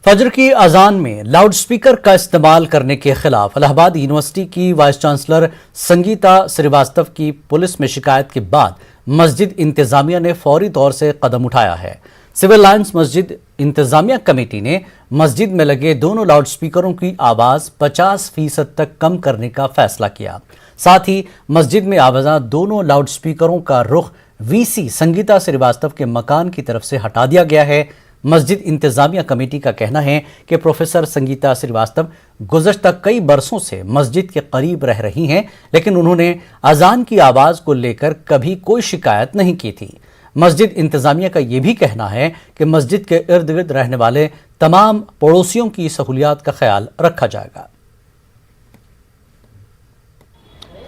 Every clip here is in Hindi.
फजर की अजान में लाउडस्पीकर का इस्तेमाल करने के खिलाफ इलाहाबाद यूनिवर्सिटी की वाइस चांसलर संगीता श्रीवास्तव की पुलिस में शिकायत के बाद मस्जिद इंतजामिया ने फौरी तौर से कदम उठाया है। सिविल लाइंस मस्जिद इंतजामिया कमेटी ने मस्जिद में लगे दोनों लाउडस्पीकरों की आवाज 50% तक कम करने का फैसला किया। साथ ही मस्जिद में आवाजा दोनों लाउडस्पीकरों का रुख वीसी संगीता श्रीवास्तव के मकान की तरफ से हटा दिया गया है। मस्जिद इंतजामिया कमेटी का कहना है कि प्रोफेसर संगीता श्रीवास्तव गुज़श्ता कई बरसों से मस्जिद के करीब रह रही हैं, लेकिन उन्होंने अजान की आवाज़ को लेकर कभी कोई शिकायत नहीं की थी। मस्जिद इंतजामिया का यह भी कहना है कि मस्जिद के इर्द गिर्द रहने वाले तमाम पड़ोसियों की सहूलियात का ख्याल रखा जाएगा।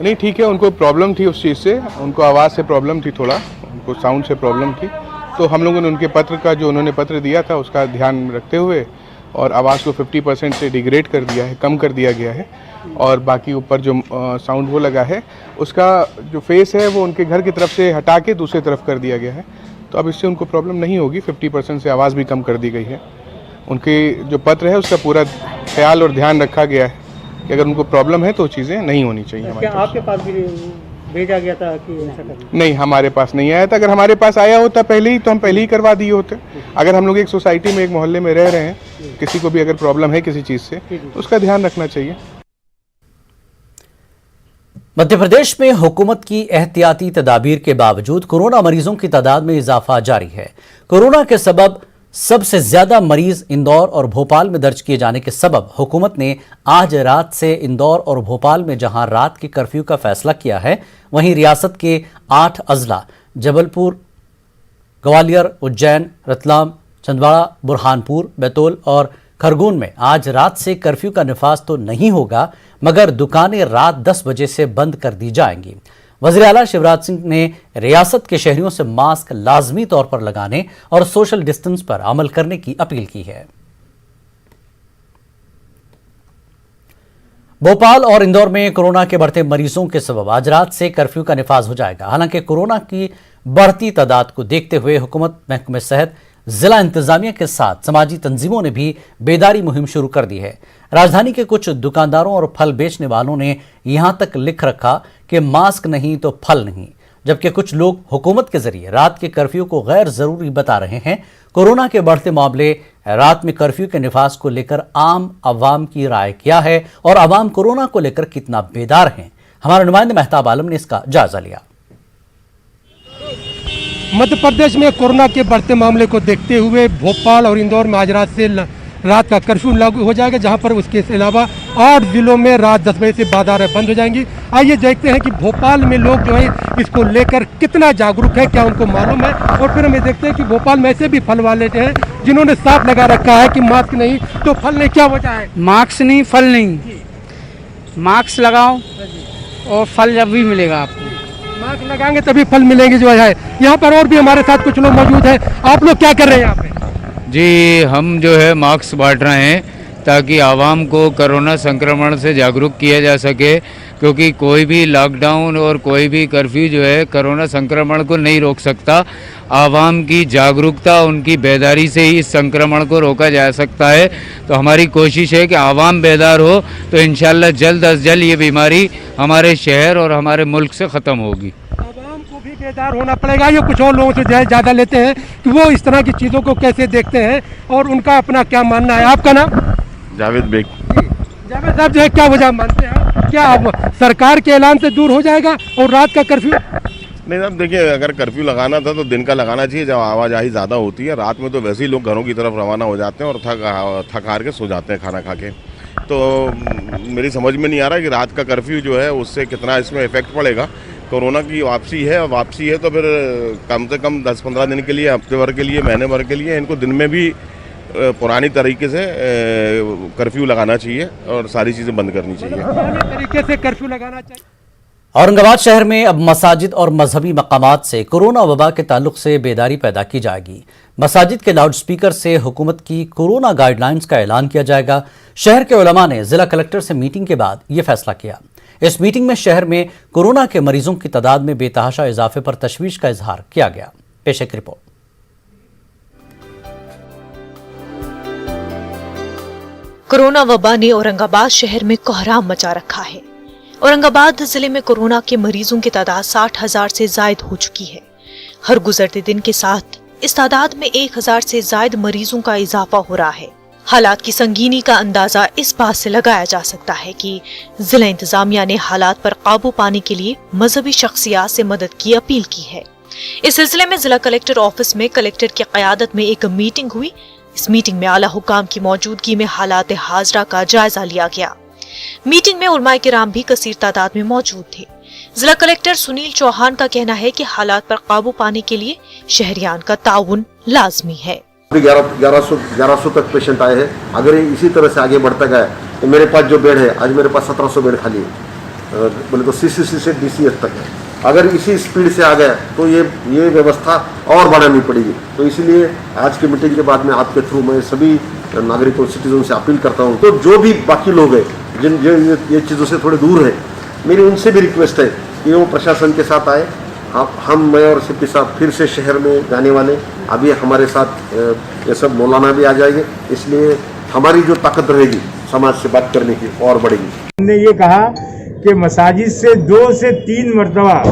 नहीं, ठीक है, उनको प्रॉब्लम थी उस चीज़ से, उनको आवाज़ से प्रॉब्लम थी, थोड़ा उनको साउंड से प्रॉब्लम थी, तो हम लोगों ने उनके पत्र का जो उन्होंने पत्र दिया था उसका ध्यान रखते हुए और आवाज़ को 50% से डिग्रेड कर दिया है, कम कर दिया गया है। और बाकी ऊपर जो साउंड वो लगा है उसका जो फेस है वो उनके घर की तरफ से हटा के दूसरी तरफ कर दिया गया है, तो अब इससे उनको प्रॉब्लम नहीं होगी। 50% से आवाज़ भी कम कर दी गई है। उनके जो पत्र है उसका पूरा ख्याल और ध्यान रखा गया है कि अगर उनको प्रॉब्लम है तो चीज़ें नहीं होनी चाहिए। क्या आपके पास भी भेजा गया था कि ऐसा करना? नहीं, हमारे पास नहीं आया था। अगर हमारे पास आया होता पहले ही तो हम पहले ही करवा दिए होते। अगर हम लोग एक सोसाइटी में, एक मोहल्ले में रह रहे हैं, किसी को भी अगर प्रॉब्लम है किसी चीज़ से तो उसका ध्यान रखना चाहिए। मध्य प्रदेश में हुकूमत की एहतियाती तदाबीर के बावजूद कोरोना मरीजों की तादाद में इजाफा जारी है। कोरोना के सबब सबसे ज्यादा मरीज इंदौर और भोपाल में दर्ज किए जाने के सबब हुकूमत ने आज रात से इंदौर और भोपाल में जहां रात के कर्फ्यू का फैसला किया है, वहीं रियासत के 8 अजला जबलपुर, ग्वालियर, उज्जैन, रतलाम, छिंदवाड़ा, बुरहानपुर, बैतूल और खरगोन में आज रात से कर्फ्यू का निफाज तो नहीं होगा, मगर दुकानें रात 10 बजे से बंद कर दी जाएंगी। वज़ीर आला शिवराज सिंह ने रियासत के शहरियों से मास्क लाजमी तौर पर लगाने और सोशल डिस्टेंस पर अमल करने की अपील की है। भोपाल और इंदौर में कोरोना के बढ़ते मरीजों के सबब आज रात से कर्फ्यू का निफाज हो जाएगा। हालांकि कोरोना की बढ़ती तादाद को देखते हुए हुकूमत, महकमे सेहत, जिला इंतजामिया के साथ समाजी तंजीमों ने भी बेदारी मुहिम शुरू कर दी है। राजधानी के कुछ दुकानदारों और फल बेचने वालों ने यहां तक लिख रखा कि मास्क नहीं तो फल नहीं, जबकि कुछ लोग हुकूमत के जरिए रात के कर्फ्यू को गैर जरूरी बता रहे हैं। कोरोना के बढ़ते मामले, रात में कर्फ्यू के निफाज को लेकर आम अवाम की राय क्या है और अवाम कोरोना को लेकर कितना बेदार हैं, हमारे नुमाइंदे मेहताब आलम ने इसका जायजा लिया। मध्य प्रदेश में कोरोना के बढ़ते मामले को देखते हुए भोपाल और इंदौर में आज रात से रात का कर्फ्यू लागू हो जाएगा, जहां पर उसके अलावा 8 जिलों में रात 10 बजे से बाजारें बंद हो जाएंगी। आइए देखते हैं कि भोपाल में लोग जो है इसको लेकर कितना जागरूक है, क्या उनको मालूम है। और फिर हमें देखते हैं कि भोपाल में ऐसे भी फल वाले हैं जिन्होंने साफ लगा रखा है कि मास्क नहीं तो फल नहीं। क्या वजह है? मास्क नहीं फल नहीं, मास्क लगाओ और फल जब भी मिलेगा आपको। मास्क लगाएंगे तभी फल मिलेंगे जो है। यहाँ पर और भी हमारे साथ कुछ लोग मौजूद हैं। आप लोग क्या कर रहे हैं यहाँ पे? जी, हम जो है मास्क बांट रहे हैं ताकि आवाम को कोरोना संक्रमण से जागरूक किया जा सके, क्योंकि कोई भी लॉकडाउन और कोई भी कर्फ्यू जो है कोरोना संक्रमण को नहीं रोक सकता। आवाम की जागरूकता, उनकी बेदारी से ही इस संक्रमण को रोका जा सकता है। तो हमारी कोशिश है कि आवाम बेदार हो तो इंशाल्लाह जल्द अज जल्द ये बीमारी हमारे शहर और हमारे मुल्क से ख़त्म होगी। आवाम को भी बेदार होना पड़ेगा। ये कुछ और लोगों से ज़्यादा लेते हैं कि वो इस तरह की चीज़ों को कैसे देखते हैं और उनका अपना क्या मानना है। आपका नाम? जावेद बेग। जावेद साहब जो है क्या वजह मानते हैं, क्या अब सरकार के ऐलान से दूर हो जाएगा और रात का कर्फ्यू? नहीं साहब, देखिए, अगर कर्फ्यू लगाना था तो दिन का लगाना चाहिए जब आवाजाही ज़्यादा होती है। रात में तो वैसे ही लोग घरों की तरफ रवाना हो जाते हैं और थक हार के सो जाते हैं खाना खा के। तो मेरी समझ में नहीं आ रहा कि रात का कर्फ्यू जो है उससे कितना इसमें इफेक्ट पड़ेगा। कोरोना की वापसी है तो फिर कम से कम 10-15 दिन के लिए, हफ्ते भर के लिए, महीने भर के लिए इनको दिन में भी पुरानी तरीके से कर्फ्यू लगाना चाहिए और सारी चीज़ें बंद करनी चाहिए। पुराने तरीके से कर्फ्यू लगाना चाहिए। औरंगाबाद शहर में अब मसाजिद और मजहबी मकामात से कोरोना वबा के ताल्लुक से बेदारी पैदा की जाएगी। मसाजिद के लाउडस्पीकर से हुकूमत की कोरोना गाइडलाइंस का ऐलान किया जाएगा। शहर के उलमा ने जिला कलेक्टर से मीटिंग के बाद यह फैसला किया। इस मीटिंग में शहर में कोरोना के मरीजों की तादाद में बेतहाशा इजाफे पर तशवीश का इजहार किया गया। पेश एक रिपोर्ट। कोरोना वबा ने औरंगाबाद शहर में कोहराम मचा रखा है। औरंगाबाद जिले में कोरोना के मरीजों की तादाद 60,000 से ज्यादा हो चुकी है। हर गुजरते दिन के साथ इस तादाद में 1,000 से ज्यादा मरीजों का इजाफा हो रहा है। हालात की संगीनी का अंदाजा इस बात से लगाया जा सकता है कि जिला इंतजामिया ने हालात पर काबू पाने के लिए मजहबी शख्सियात से मदद की अपील की है। इस सिलसिले में जिला कलेक्टर ऑफिस में कलेक्टर की क़यादत में एक मीटिंग हुई। इस मीटिंग में आला हुकाम की मौजूदगी में हालात हाजरा का जायजा लिया गया। मीटिंग में उलमाए किराम भी कसीर तादाद में मौजूद थे। जिला कलेक्टर सुनील चौहान का कहना है कि हालात पर काबू पाने के लिए शहरियान का ताउन लाजमी है। 1100 तक पेशेंट आए हैं। अगर ये इसी तरह से आगे बढ़ता गया तो मेरे पास जो बेड है, आज मेरे पास 1700 बेड खाली है, बोले तो CCC से DCS तक है। अगर इसी स्पीड से आ गया तो ये व्यवस्था और बढ़ानी पड़ेगी। तो इसलिए आज की मीटिंग के बाद में आपके थ्रू मैं सभी नागरिकों सिटीजन से अपील करता हूँ, तो जो भी बाकी लोग हैं जिन ये चीज़ों से थोड़े दूर है, मेरी उनसे भी रिक्वेस्ट है कि वो प्रशासन के साथ आए। मैं और CP साहब फिर से शहर में जाने वाले, अभी हमारे साथ ये सब मौलाना भी आ जाएंगे, इसलिए हमारी जो ताकत रहेगी समाज से बात करने की और बढ़ेगी। हमने ये कहा कि मसाजिद से 2 से 3 मरतबा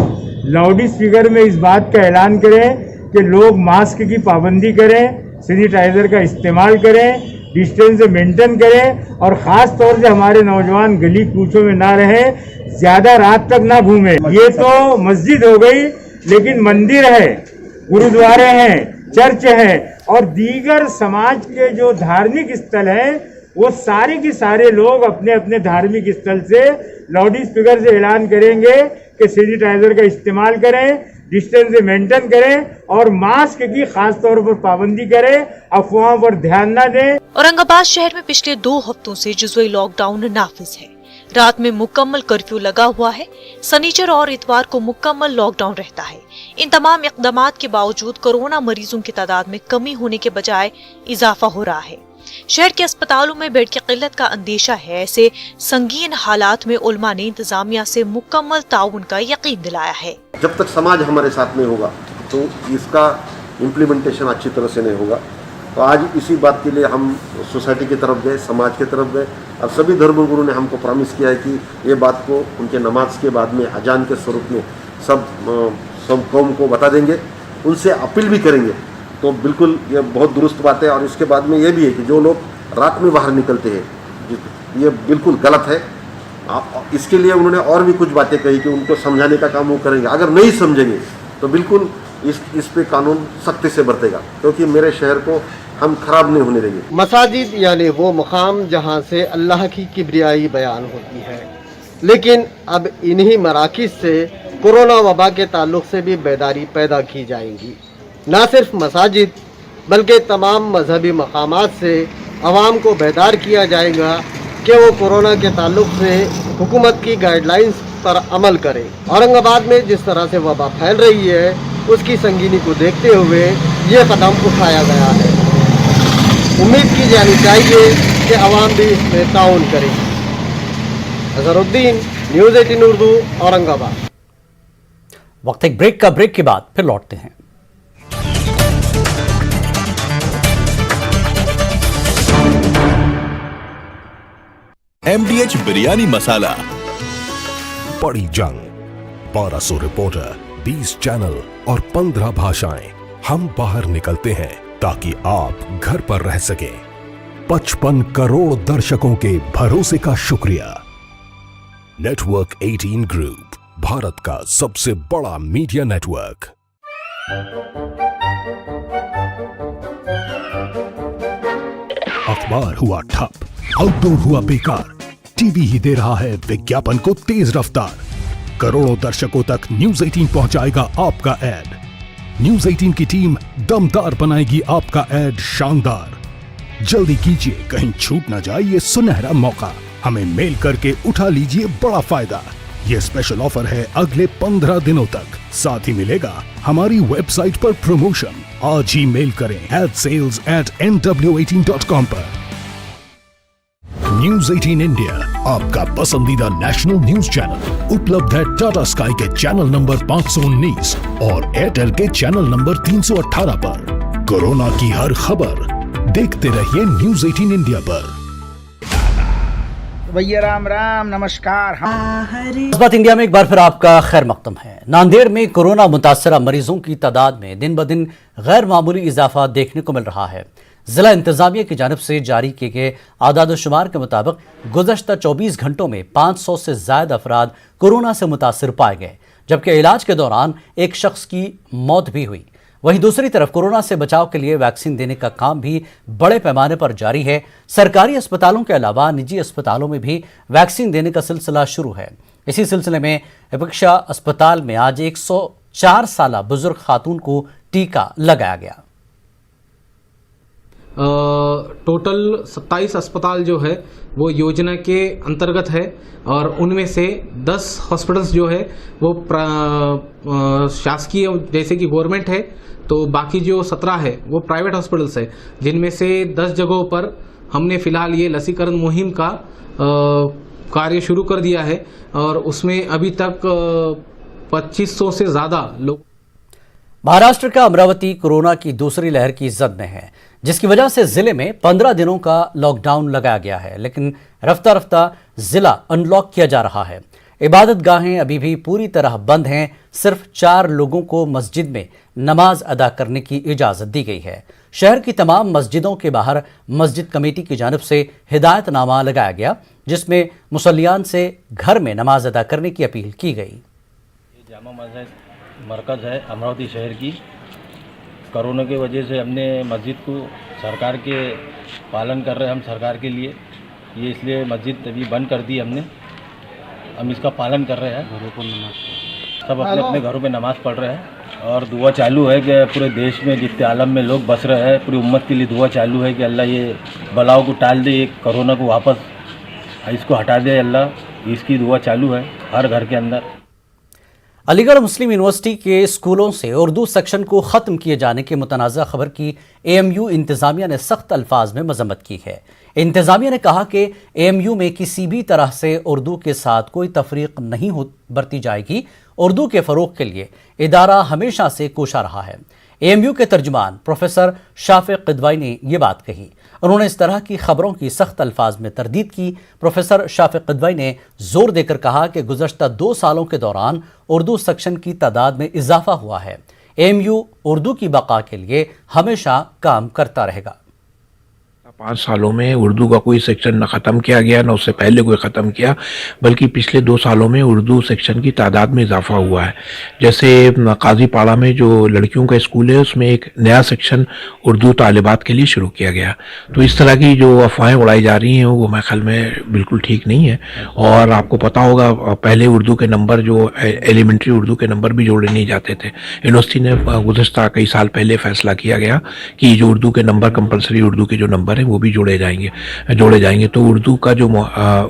लाउड स्पीकर में इस बात का ऐलान करें कि लोग मास्क की पाबंदी करें, सैनिटाइजर का इस्तेमाल करें, डिस्टेंस मेंटेन करें और ख़ास तौर से हमारे नौजवान गली कूचों में ना रहें, ज़्यादा रात तक ना घूमें। ये तो मस्जिद हो गई, लेकिन मंदिर है, गुरुद्वारे हैं, चर्च है और दीगर समाज के जो धार्मिक स्थल हैं, वो सारे के सारे लोग अपने अपने धार्मिक स्थल से लाउड स्पीकर से ऐलान करेंगे कि सैनिटाइजर का इस्तेमाल करें, डिस्टेंस मेंटेन करें और मास्क की खास तौर पर पाबंदी करें, अफवाहों पर ध्यान न दें। औरंगाबाद शहर में पिछले 2 हफ्तों से जुज़वी लॉकडाउन नाफिज है। रात में मुकम्मल कर्फ्यू लगा हुआ है। शनिचर और इतवार को मुकम्मल लॉकडाउन रहता है। इन तमाम इक़दामात के बावजूद कोरोना मरीजों की तादाद में कमी होने के बजाय इजाफा हो रहा है। शहर के अस्पतालों में बेड की किल्लत का अंदेशा है। ऐसे संगीन हालात में उलमा ने इंतजामिया से मुकम्मल ताउन का यकीन दिलाया है। जब तक समाज हमारे साथ में होगा तो इसका इम्प्लीमेंटेशन अच्छी तरह से नहीं होगा। तो आज इसी बात के लिए हम सोसाइटी की तरफ गए, समाज की तरफ गए और सभी धर्मगुरु ने हमको प्रॉमिस किया है कि ये बात को उनके नमाज के बाद में अजान के स्वरूप में सब कौम को बता देंगे, उनसे अपील भी करेंगे। तो बिल्कुल ये बहुत दुरुस्त बात है। और इसके बाद में ये भी है कि जो लोग रात में बाहर निकलते हैं, ये बिल्कुल गलत है। इसके लिए उन्होंने और भी कुछ बातें कही कि उनको समझाने का काम वो करेंगे। अगर नहीं समझेंगे तो बिल्कुल इस पे कानून सख्ती से बरतेगा, क्योंकि मेरे शहर को हम खराब नहीं होने देंगे। मसाजिद यानी वो मकाम जहाँ से अल्लाह की किब्रियाई बयान होती है, लेकिन अब इन्हीं मराकिज़ से कोरोना वबा के ताल्लुक़ से भी बेदारी पैदा की जाएंगी। न सिर्फ मसाजिद बल्कि तमाम मजहबी मकामात से आवाम को बेदार किया जाएगा कि वो कोरोना के ताल्लुक़ से हुकूमत की गाइडलाइंस पर अमल करें। औरंगाबाद में जिस तरह से वबा फैल रही है, उसकी संगीनी को देखते हुए ये कदम उठाया गया है। उम्मीद की जानी चाहिए कि आवाम भी इसमें ताउन करेगी। अजहरुद्दीन, न्यूज़ 18 उर्दू, औरंगाबाद। वक्त एक ब्रेक का, ब्रेक के बाद फिर लौटते हैं। MDH बिरयानी मसाला, बड़ी जंग, 1200 रिपोर्टर, 20 चैनल और 15 भाषाएं। हम बाहर निकलते हैं ताकि आप घर पर रह सकें। 55 करोड़ दर्शकों के भरोसे का शुक्रिया। नेटवर्क 18 ग्रुप, भारत का सबसे बड़ा मीडिया नेटवर्क। अखबार हुआ ठप, आउटडोर हुआ बेकार, टीवी ही दे रहा है विज्ञापन को तेज रफ्तार। करोड़ों दर्शकों तक न्यूज़ 18 पहुंचाएगा आपका ऐड। न्यूज़ 18 की टीम दमदार बनाएगी आपका ऐड शानदार। जल्दी कीजिए, कहीं छूट ना जाए ये सुनहरा मौका। हमें मेल करके उठा लीजिए बड़ा फायदा। ये स्पेशल ऑफर है अगले 15 दिनों तक। साथ ही मिलेगा हमारी वेबसाइट पर प्रमोशन। आज ही मेल करें adsales@nw18.com पर। न्यूज़ 18 इंडिया, आपका पसंदीदा नेशनल न्यूज चैनल, उपलब्ध है टाटा स्काई के चैनल नंबर 519 और एयरटेल के चैनल नंबर 318 पर। कोरोना की हर खबर देखते रहिए न्यूज़ 18 इंडिया पर। भैया राम राम नमस्कार। बात इंडिया में एक बार फिर आपका खैर मकदम है। नांदेड़ में कोरोना मुतासरा मरीजों की तादाद में दिन ब दिन गैर मामूली इजाफा देखने को मिल रहा है। जिला इंतजामिया की जानिब से जारी किए गए आदाद-ओ-शुमार के मुताबिक गुज़श्ता 24 घंटों में 500 से ज्यादा अफराद कोरोना से मुतासिर पाए गए, जबकि इलाज के दौरान एक शख्स की मौत भी हुई। वहीं दूसरी तरफ कोरोना से बचाव के लिए वैक्सीन देने का काम भी बड़े पैमाने पर जारी है। सरकारी अस्पतालों के अलावा निजी अस्पतालों में भी वैक्सीन देने का सिलसिला शुरू है। इसी सिलसिले में अपेक्षा अस्पताल में आज 104 साल बुजुर्ग खातून को टीका लगाया गया। टोटल 27 अस्पताल जो है वो योजना के अंतर्गत है और उनमें से 10 हॉस्पिटल्स जो है वो शासकीय जैसे कि गवर्नमेंट है, तो बाकी जो 17 है वो प्राइवेट हॉस्पिटल्स है, जिनमें से 10 जगहों पर हमने फिलहाल ये लसीकरण मुहिम का कार्य शुरू कर दिया है और उसमें अभी तक 2500 से ज़्यादा लोग। महाराष्ट्र का अमरावती कोरोना की दूसरी लहर की जद में है, जिसकी वजह से जिले में 15 दिनों का लॉकडाउन लगाया गया है, लेकिन रफ्ता रफ्ता जिला अनलॉक किया जा रहा है। इबादत गाहें अभी भी पूरी तरह बंद हैं। सिर्फ 4 लोगों को मस्जिद में नमाज अदा करने की इजाजत दी गई है। शहर की तमाम मस्जिदों के बाहर मस्जिद कमेटी की जानिब से हिदायतनामा लगाया गया, जिसमें मुसल्लियान से घर में नमाज अदा करने की अपील की गई। जामा मस्जिद मरकज़ है अमरावती शहर की। कोरोना की वजह से हमने मस्जिद को सरकार के पालन कर रहे हैं, हम सरकार के लिए ये इसलिए मस्जिद अभी बंद कर दी हमने। हम इसका पालन कर रहे हैं। घरों पर नमाज सब अपने अपने घरों में नमाज़ पढ़ रहे हैं और दुआ चालू है कि पूरे देश में जितने आलम में लोग बस रहे हैं, पूरी उम्मत के लिए दुआ चालू है कि अल्लाह ये बलाओं को टाल दे, ये कोरोना को वापस इसको हटा दे अल्लाह। इसकी दुआ चालू है हर घर के अंदर। अलीगढ़ मुस्लिम यूनिवर्सिटी के स्कूलों से उर्दू सेक्शन को ख़त्म किए जाने के मुतनाज़ा खबर की AMU इंतज़ामिया ने सख्त अल्फाज में मजम्मत की है। इंतज़ामिया ने कहा कि AMU में किसी भी तरह से उर्दू के साथ कोई तफरीक नहीं बरती जाएगी। उर्दू के फ़रोग़ के लिए इदारा हमेशा से कोशा रहा है। AMU के तर्जुमान प्रोफेसर शाफिक क़िदवाई ने ये बात कही। उन्होंने इस तरह की खबरों की सख्त अल्फाज में तरदीद की। प्रोफेसर शाफिक क़िदवाई ने जोर देकर कहा कि गुज़श्ता 2 सालों के दौरान उर्दू सेक्शन की तादाद में इजाफा हुआ है। AMU उर्दू की बका के लिए हमेशा काम करता रहेगा। 5 सालों में उर्दू का कोई सेक्शन न ख़त्म किया गया, न उससे पहले कोई ख़त्म किया, बल्कि पिछले 2 सालों में उर्दू सेक्शन की तादाद में इजाफा हुआ है। जैसे काजीपाड़ा में जो लड़कियों का स्कूल है उसमें एक नया सेक्शन उर्दू तालिबात के लिए शुरू किया गया। तो इस तरह की जो अफवाहें उड़ाई जा रही हैं वो मेरे ख्याल में बिल्कुल ठीक नहीं है। और आपको पता होगा पहले उर्दू के नंबर जो एलिमेंट्री उर्दू के नंबर भी जोड़े नहीं जाते थे। यूनिवर्सिटी ने गुज़श्ता कई साल पहले फैसला किया गया कि जो उर्दू के नंबर कंपलसरी उर्दू के जो नंबर वो भी जोड़े जाएंगे। तो उर्दू का जो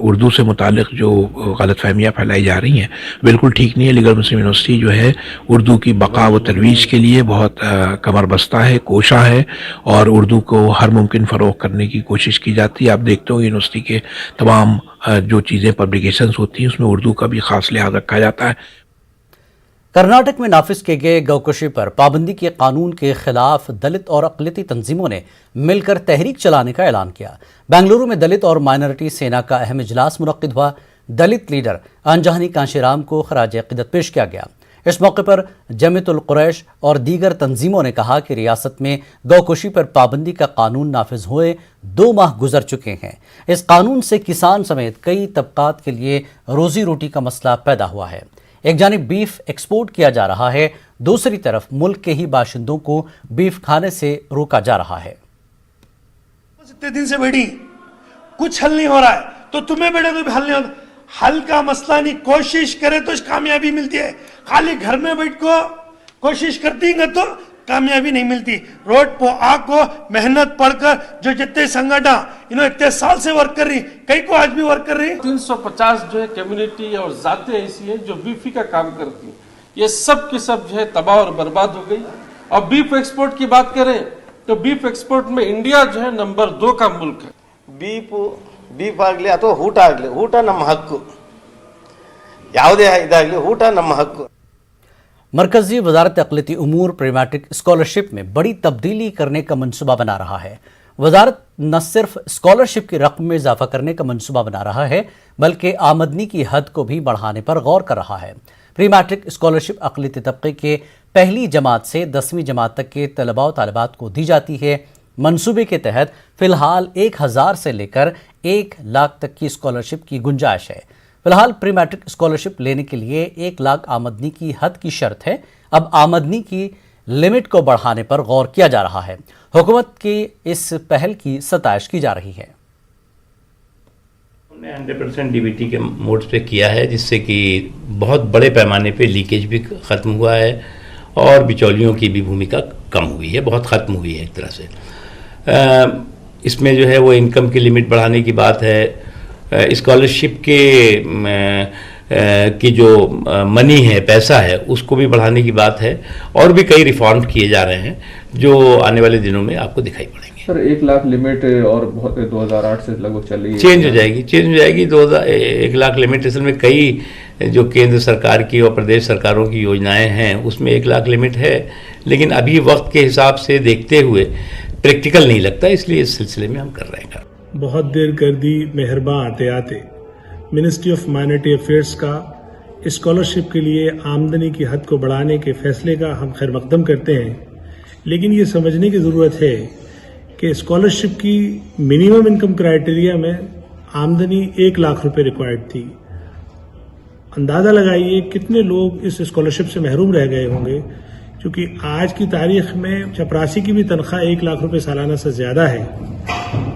उर्दू से मुतालिक जो गलतफहमियाँ फैलाई जा रही हैं बिल्कुल ठीक नहीं है। अलीगढ़ मुस्लिम यूनिवर्सिटी जो है उर्दू की बका व तरवीज के लिए बहुत कमर बस्ता है, कोशा है और उर्दू को हर मुमकिन फ़रोग़ करने की कोशिश की जाती है। आप देखते हो यूनिवर्सिटी के तमाम जो चीज़ें पब्लिकेशंस होती हैं उसमें उर्दू का भी ख़ास लिहाज रखा जाता है। कर्नाटक में नाफिज किए गए गौकशी पर पाबंदी के कानून के खिलाफ दलित और अक़लियती तंजीमों ने मिलकर तहरीक चलाने का ऐलान किया। बेंगलुरु में दलित और माइनॉरिटी सेना का अहम इजलास मुनक्किद हुआ। दलित लीडर अंजहानी कांशीराम को खराज अक़ीदत पेश किया गया। इस मौके पर जमीयतुल कुरैश और दीगर तंजीमों ने कहा कि रियासत में गौकशी पर पाबंदी का कानून नाफिज हुए 2 माह गुजर चुके हैं। इस कानून से किसान समेत कई तबकात के लिए रोजी रोटी का मसला पैदा हुआ है। एक जानिब बीफ एक्सपोर्ट किया जा रहा है, दूसरी तरफ मुल्क के ही बाशिंदों को बीफ खाने से रोका जा रहा है। इतने दिन से बैठी कुछ हल नहीं हो रहा है, तो तुम्हें बैठे तो भी हल नहीं होता। हल का मसला नहीं, कोशिश करे तो कामयाबी मिलती है। खाली घर में बैठ को कोशिश करती है तो कामयाबी नहीं मिलती। रोड पर आको मेहनत पढ़कर जो जितने संगठन इन्होंने इतने साल से वर्क कर रही, कई को आज भी वर्क कर रही। 350 जो है कम्युनिटी और जातें ऐसी है जो बीफी का काम करती है, ये सब की सब जो है तबाह और बर्बाद हो गई। और बीफ एक्सपोर्ट की बात करें तो बीफ एक्सपोर्ट में इंडिया जो है नंबर 2 का मुल्क है। बीफ ಆಗಲಿ ಅಥವಾ ಊಟ ಆಗಲಿ, ಊಟ ನಮ್ಮ ಹಕ್ಕು, ಯಾವುದೇ ಇದಾಗಲಿ ಊಟ ನಮ್ಮ ಹಕ್ಕು। मरकजी वजारत अक़लियती उमूर प्री मैट्रिक स्कॉलरशिप में बड़ी तब्दीली करने का मनसूबा बना रहा है। वजारत न सिर्फ स्कॉलरशिप की रकम में इजाफा करने का मंसूबा बना रहा है, बल्कि आमदनी की हद को भी बढ़ाने पर गौर कर रहा है। प्री मैट्रिक स्कॉलरशिप अक़लियती तबके के पहली जमात से 10वीं जमात तक के तलबा व तालिबात को दी जाती है। मंसूबे के तहत फिलहाल 1000 से लेकर 1 लाख तक की स्कॉलरशिप की गुंजाइश है। फिलहाल प्री मैट्रिक स्कॉलरशिप लेने के लिए 1 लाख आमदनी की हद की शर्त है। अब आमदनी की लिमिट को बढ़ाने पर गौर किया जा रहा है। हुकूमत की इस पहल की सताइश की जा रही है। हमने 100% डीबीटी के मोड्स पे किया है, जिससे कि बहुत बड़े पैमाने पे लीकेज भी ख़त्म हुआ है और बिचौलियों की भी भूमिका कम हुई है, बहुत ख़त्म हुई है एक तरह से। इसमें जो है वो इनकम की लिमिट बढ़ाने की बात है, स्कॉलरशिप की जो मनी है, पैसा है, उसको भी बढ़ाने की बात है, और भी कई रिफॉर्म किए जा रहे हैं जो आने वाले दिनों में आपको दिखाई पड़ेंगे। सर 1 लाख लिमिट और 2008 से लगभग चल रही है, चेंज हो जाएगी 1 लाख लिमिट। असल में कई जो केंद्र सरकार की और प्रदेश सरकारों की योजनाएं हैं उसमें 1 लाख लिमिट है, लेकिन अभी वक्त के हिसाब से देखते हुए प्रैक्टिकल नहीं लगता, इसलिए इस सिलसिले में हम कर रहे हैं। बहुत देर कर दी मेहरबान आते आते मिनिस्ट्री ऑफ माइनॉरिटी अफेयर्स का स्कॉलरशिप के लिए आमदनी की हद को बढ़ाने के फैसले का हम खैर मकदम करते हैं, लेकिन ये समझने की ज़रूरत है कि स्कॉलरशिप की मिनिमम इनकम क्राइटेरिया में आमदनी 1 लाख रुपए रिक्वायर्ड थी। अंदाज़ा लगाइए कितने लोग इस स्कॉलरशिप से महरूम रह गए होंगे, क्योंकि आज की तारीख में चपरासी की भी तनख्वाह 1 लाख रुपए सालाना से ज़्यादा है,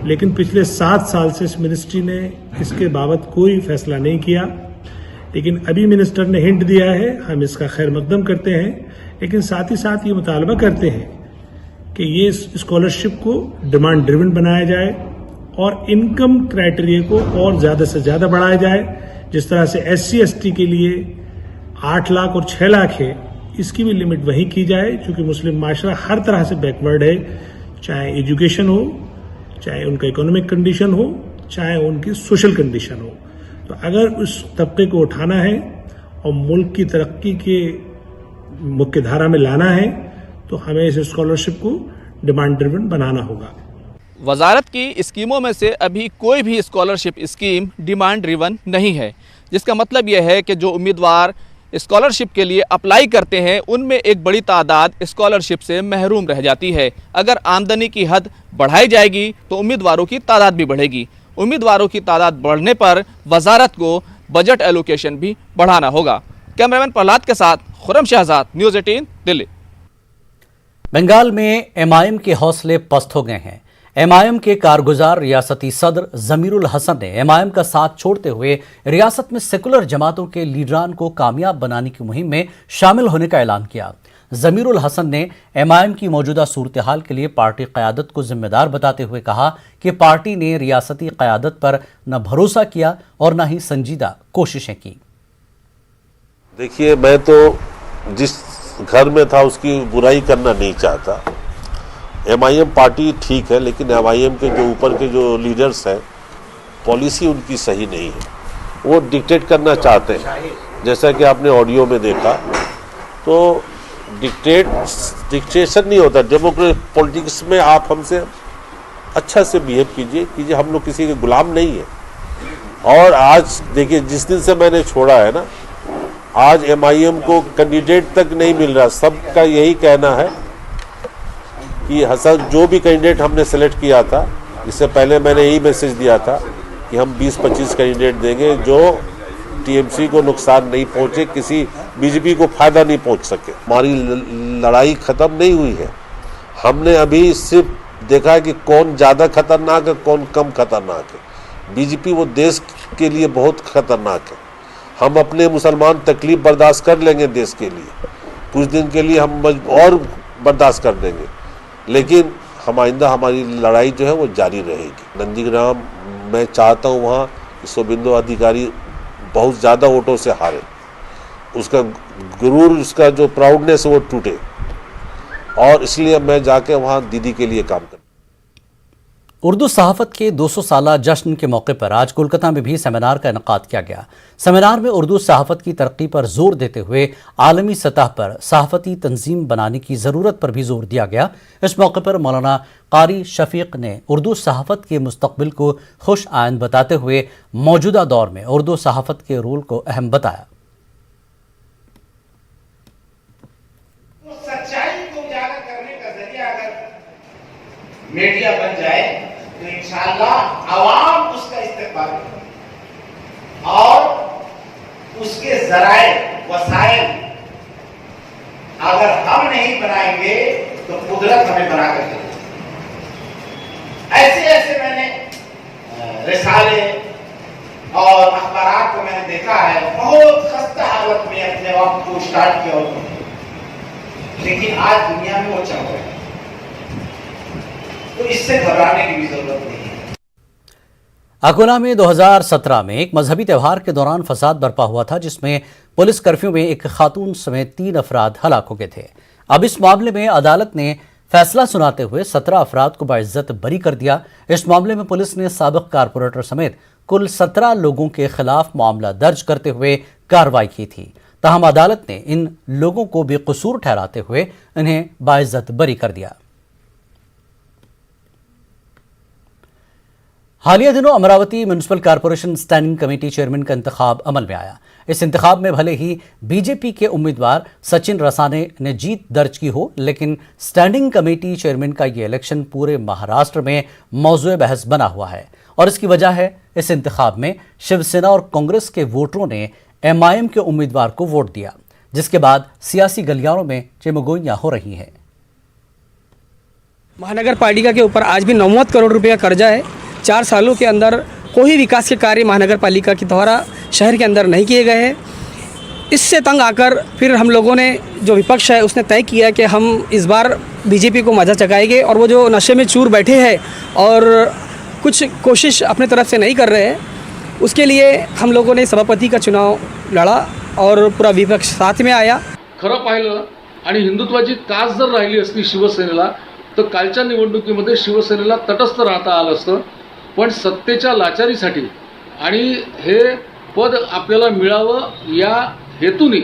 लेकिन पिछले 7 साल से इस मिनिस्ट्री ने इसके बाबत कोई फैसला नहीं किया। लेकिन अभी मिनिस्टर ने हिंट दिया है, हम इसका खैर मकदम करते हैं, लेकिन साथ ही साथ ये मुतालबा करते हैं कि ये स्कॉलरशिप को डिमांड ड्रिवन बनाया जाए और इनकम क्राइटेरिया को और ज़्यादा से ज़्यादा बढ़ाया जाए। जिस तरह से SC ST के लिए 8 लाख और 6 लाख है, इसकी भी लिमिट वही की जाए, क्योंकि मुस्लिम माशरा हर तरह से बैकवर्ड है, चाहे एजुकेशन हो, चाहे उनका इकोनॉमिक कंडीशन हो, चाहे उनकी सोशल कंडीशन हो। तो अगर उस तबके को उठाना है और मुल्क की तरक्की के मुख्य धारा में लाना है, तो हमें इस स्कॉलरशिप को डिमांड ड्रिवन बनाना होगा। वजारत की स्कीमों में से अभी कोई भी स्कॉलरशिप स्कीम डिमांड ड्रिवन नहीं है, जिसका मतलब यह है कि जो उम्मीदवार स्कॉलरशिप के लिए अप्लाई करते हैं उनमें एक बड़ी तादाद स्कॉलरशिप से महरूम रह जाती है। अगर आमदनी की हद बढ़ाई जाएगी तो उम्मीदवारों की तादाद भी बढ़ेगी। उम्मीदवारों की तादाद बढ़ने पर वजारत को बजट एलोकेशन भी बढ़ाना होगा। कैमरामैन प्रहलाद के साथ खुरम शहजाद, न्यूज़ 18 दिल्ली। बंगाल में MIM के हौसले पस्त हो गए हैं। MIM के कारगुजार रियासती सदर जमीरुल हसन ने MIM का साथ छोड़ते हुए रियासत में सेकुलर जमातों के लीडरान को कामयाब बनाने की मुहिम में शामिल होने का ऐलान किया। जमीरुल हसन ने MIM की मौजूदा सूरत हाल के लिए पार्टी क़यादत को जिम्मेदार बताते हुए कहा कि पार्टी ने रियासती क़यादत पर न भरोसा किया और न ही संजीदा कोशिशें की। देखिए, मैं तो जिस घर में था उसकी बुराई करना नहीं चाहता। MIM पार्टी ठीक है, लेकिन MIM के जो ऊपर के जो लीडर्स हैं, पॉलिसी उनकी सही नहीं है। वो डिक्टेट करना चाहते हैं, जैसा कि आपने ऑडियो में देखा। तो डिक्टेशन नहीं होता। डेमोक्रेटिक पॉलिटिक्स में आप हमसे अच्छा से बिहेव कीजिए। हम लोग किसी के गुलाम नहीं है। और आज देखिए, जिस दिन से मैंने छोड़ा है ना, आज MIM को कैंडिडेट तक नहीं मिल रहा। सबका यही कहना है कि हसन जो भी कैंडिडेट हमने सेलेक्ट किया था, इससे पहले मैंने यही मैसेज दिया था कि हम 20-25 कैंडिडेट देंगे जो TMC को नुकसान नहीं पहुंचे, किसी BJP को फायदा नहीं पहुंच सके। हमारी लड़ाई खत्म नहीं हुई है। हमने अभी सिर्फ देखा है कि कौन ज़्यादा खतरनाक है, कौन कम खतरनाक है। BJP वो देश के लिए बहुत खतरनाक है। हम अपने मुसलमान तकलीफ बर्दाश्त कर लेंगे देश के लिए, कुछ दिन के लिए हम और बर्दाश्त कर देंगे, लेकिन हम आइंदा हमारी लड़ाई जो है वो जारी रहेगी। नंदीग्राम मैं चाहता हूँ वहाँ शुभेंदु अधिकारी बहुत ज़्यादा वोटों से हारे, उसका गुरूर, उसका जो प्राउडनेस वो टूटे, और इसलिए मैं जाके वहाँ दीदी के लिए काम कर। उर्दू सहाफ़त के 200 साला जश्न के मौके पर आज कोलकाता में भी सेमिनार का इनेकाद किया गया। सेमिनार में उर्दू सहाफ़त की तरक्की पर जोर देते हुए आलमी सतह पर सहाफ़ती तंजीम बनाने की ज़रूरत पर भी जोर दिया गया। इस मौके पर मौलाना कारी शफीक ने उर्दू सहाफ़त के मुस्तकबिल को खुश आइंद बताते हुए मौजूदा दौर में उर्दू सहाफ़त के रोल को अहम बताया। सच्चाई को उजागर करने का जरिया अगर मीडिया बन जाए तो इंशाअल्लाह आवाम उसका इस्तेमाल करेगी और उसके जराए वसाइल अगर हम नहीं बनाएंगे तो कुदरत हमें बना कर देगी। ऐसे ऐसे मैंने रिसाले और अखबारात को मैंने देखा है, बहुत खस्ता हालत में अपने वक्त को स्टार्ट किया, लेकिन आज दुनिया में वो चल रहा है, तो इससे घबराने की भी जरूरत नहीं है। अकोला में 2017 में एक मजहबी त्यौहार के दौरान फसाद बरपा हुआ था, जिसमें पुलिस कर्फ्यू में एक खातून समेत 3 अफराद हलाक हो गए थे। अब इस मामले में अदालत ने फैसला सुनाते हुए 17 अफराद को बाइज्जत बरी कर दिया। इस मामले में पुलिस ने साबिक कारपोरेटर समेत कुल 17 लोगों के खिलाफ मामला दर्ज करते हुए कार्रवाई की थी। ताहम अदालत ने इन लोगों को बेकसूर ठहराते हुए इन्हें बाइज्जत बरी कर दिया। हालिया दिनों Amravati municipal corporation standing committee chairman का इंतखाब अमल में आया। इस इंतखाब में भले ही बीजेपी के उम्मीदवार सचिन रसाने ने जीत दर्ज की हो, लेकिन स्टैंडिंग कमेटी चेयरमैन का ये इलेक्शन पूरे महाराष्ट्र में मौजूए बहस बना हुआ है और इसकी वजह है इस इंतखाब में शिवसेना और कांग्रेस के वोटरों ने एमआईएम के उम्मीदवार को वोट दिया, जिसके बाद सियासी गलियारों में चिमगोइयां हो रही हैं। महानगर पालिका के ऊपर आज भी 90 करोड़ रुपए का कर्जा है। 4 सालों के अंदर कोई विकास के कार्य महानगर पालिका के द्वारा शहर के अंदर नहीं किए गए हैं। इससे तंग आकर फिर हम लोगों ने, जो विपक्ष है उसने तय किया कि हम इस बार बीजेपी को मजा चखाएंगे और वो जो नशे में चूर बैठे हैं और कुछ कोशिश अपने तरफ से नहीं कर रहे हैं, उसके लिए हम लोगों ने सभापति का चुनाव लड़ा और पूरा विपक्ष साथ में आया। खरं पाहिलं आणि हिंदुत्वाची कास जर राहिली असती शिवसेनेला तर कालच्या निवडणुकीमध्ये शिवसेनेला तटस्थ राहता आलं असतं, पण सत्तेच्या लाचारीसाठी आणि हे पद आपल्याला मिळावं या हेतूने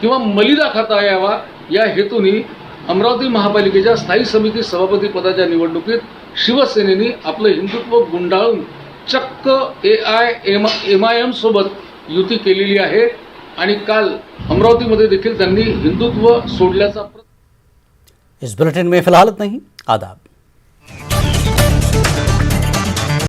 किंवा मलिदा खाता यावा या हेतूने अमरावती महापालिकेच्या स्थायी समिती सभापती पदाच्या निवडणुकीत शिवसेनेने आपलं हिंदुत्व गुंडाळून चक्क एमआयएम सोबत युती केलेली आहे आणि काल अमरावतीमध्ये देखील त्यांनी हिंदुत्व सोडल्याचा। इस बुलेटिन में फिलहाल इतना ही। आदाब।